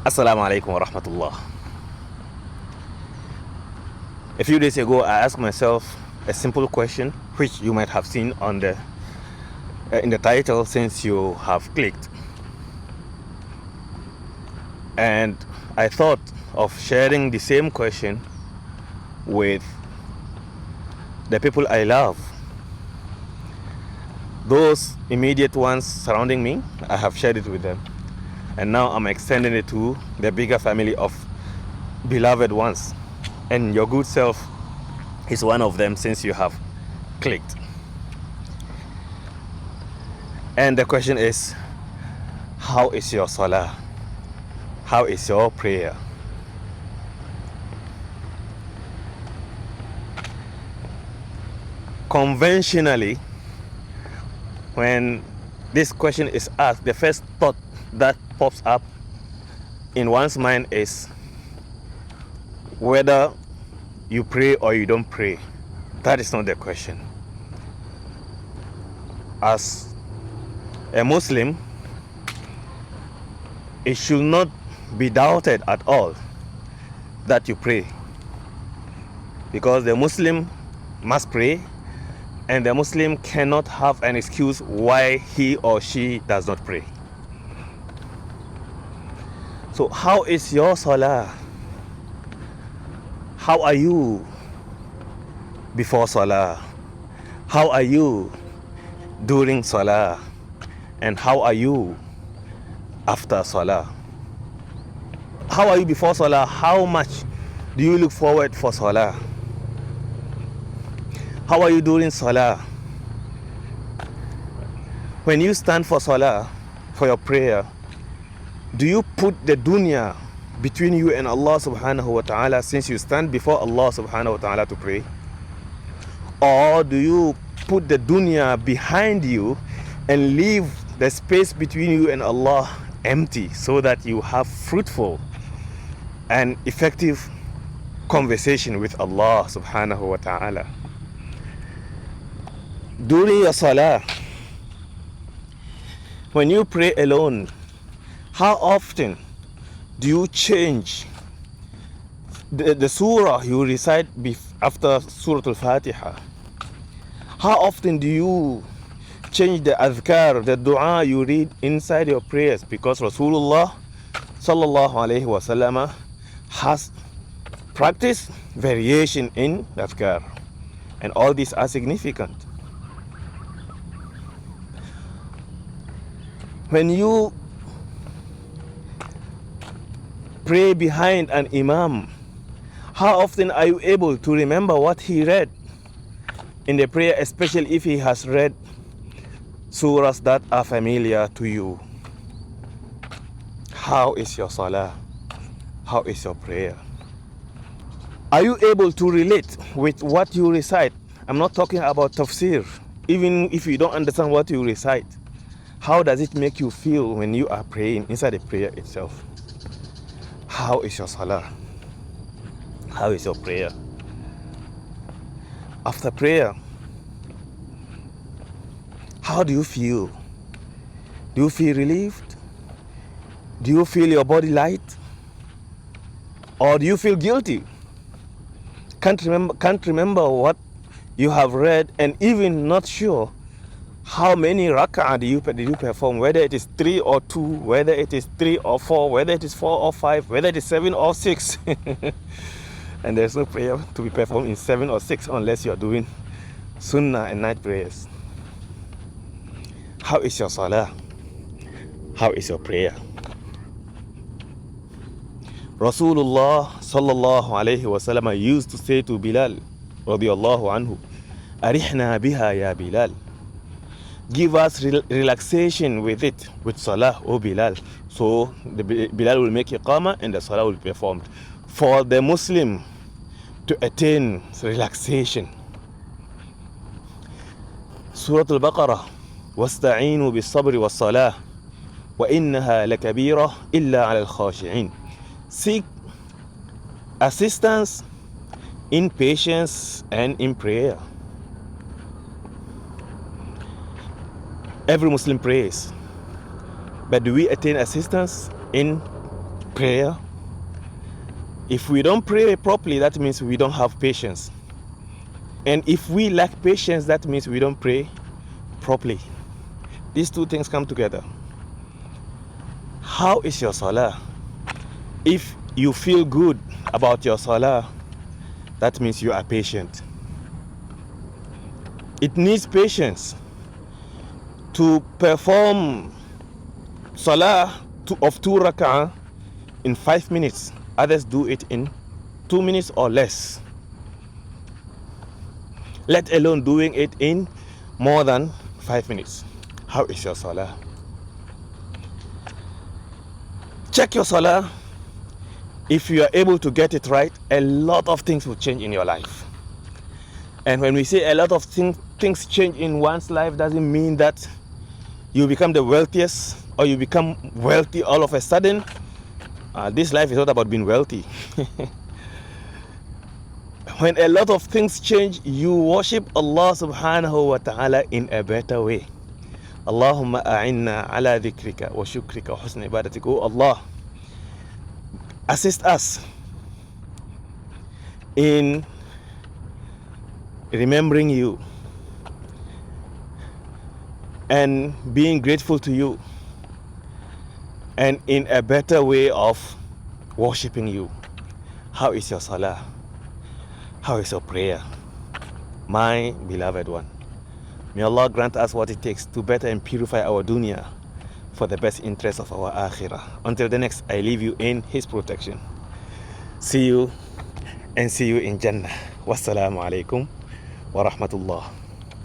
Assalamu alaikum wa rahmatullah. A few days ago, I asked myself a simple question, which you might have seen on the in the title since you have clicked. And I thought of sharing the same question with the people I love. Those immediate ones surrounding me, I have shared it with them. And now I'm extending it to the bigger family of beloved ones. And your good self is one of them since you have clicked. And the question is, how is your Salah? How is your prayer? Conventionally, when this question is asked, the first thought that pops up in one's mind is whether you pray or you don't pray. That is not the question. As a Muslim, it should not be doubted at all that you pray, because the Muslim must pray, and the Muslim cannot have an excuse why he or she does not pray. So how is your Salah? How are you before Salah? How are you during Salah? And how are you after Salah? How are you before Salah? How much do you look forward for Salah? How are you during Salah? When you stand for Salah, for your prayer, do you put the dunya between you and Allah subhanahu wa ta'ala, since you stand before Allah subhanahu wa ta'ala to pray? Or do you put the dunya behind you and leave the space between you and Allah empty, so that you have fruitful and effective conversation with Allah subhanahu wa ta'ala? During your Salah, when you pray alone, how often do you change the surah you recite after Surah Al-Fatiha? How often do you change the adhkar, the dua you read inside your prayers? Because Rasulullah sallallahu alaihi wasallam has practiced variation in adhkar, and all these are significant. When you pray behind an imam, how often are you able to remember what he read in the prayer, especially if he has read surahs that are familiar to you? How is your Salah? How is your prayer? Are you able to relate with what you recite? I'm not talking about tafsir. Even if you don't understand what you recite, how does it make you feel when you are praying inside the prayer itself? How is your Salah? How is your prayer? After prayer, how do you feel? Do you feel relieved? Do you feel your body light? Or do you feel guilty? Can't remember what you have read, and even not sure how many rak'ah did you perform, whether it is 3 or 2, whether it is 3 or 4, whether it is 4 or 5, whether it is 7 or 6. And there's no prayer to be performed in 7 or 6 unless you are doing sunnah and night prayers. How is your Salah? How is your prayer? Rasulullah sallallahu alayhi wasallam used to say to Bilal radiyallahu anhu, "Arihna biha ya Bilal." Give us relaxation with it, with Salah, O Bilal. So the Bilal will make iqamah and the Salah will be performed. For the Muslim to attain relaxation, Surah Al-Baqarah, وَاسْتَعِينُوا بِالصَّبْرِ وَالصَّلَاةِ وَإِنَّهَا لَكَبِيرَةٌ إِلَّا عَلَى الْخَاشِعِينَ. Seek assistance in patience and in prayer. Every Muslim prays, but do we attain assistance in prayer. If we don't pray properly, that means we don't have patience. And if we lack patience, that means we don't pray properly. These two things come together. How is your salah? If you feel good about your salah, that means you are patient. It needs patience to perform salah of 2 rak'ah in 5 minutes. Others do it in 2 minutes or less, let alone doing it in more than 5 minutes. How is your salah? Check your salah. If you are able to get it right, a lot of things will change in your life. And when we say a lot of things change in one's life, doesn't mean that you become the wealthiest or you become wealthy all of a sudden. This life is not about being wealthy. When a lot of things change, you worship Allah subhanahu wa ta'ala in a better way. Allahumma a'inna ala dhikrika wa shukrika wa husni ibadatik. Oh Allah, assist us in remembering you and being grateful to you, and in a better way of worshipping you. How is your salah? How is your prayer? My beloved one, may Allah grant us what it takes to better and purify our dunya for the best interest of our akhirah. Until the next, I leave you in His protection. See you in Jannah. Wassalamu alaikum wa rahmatullah.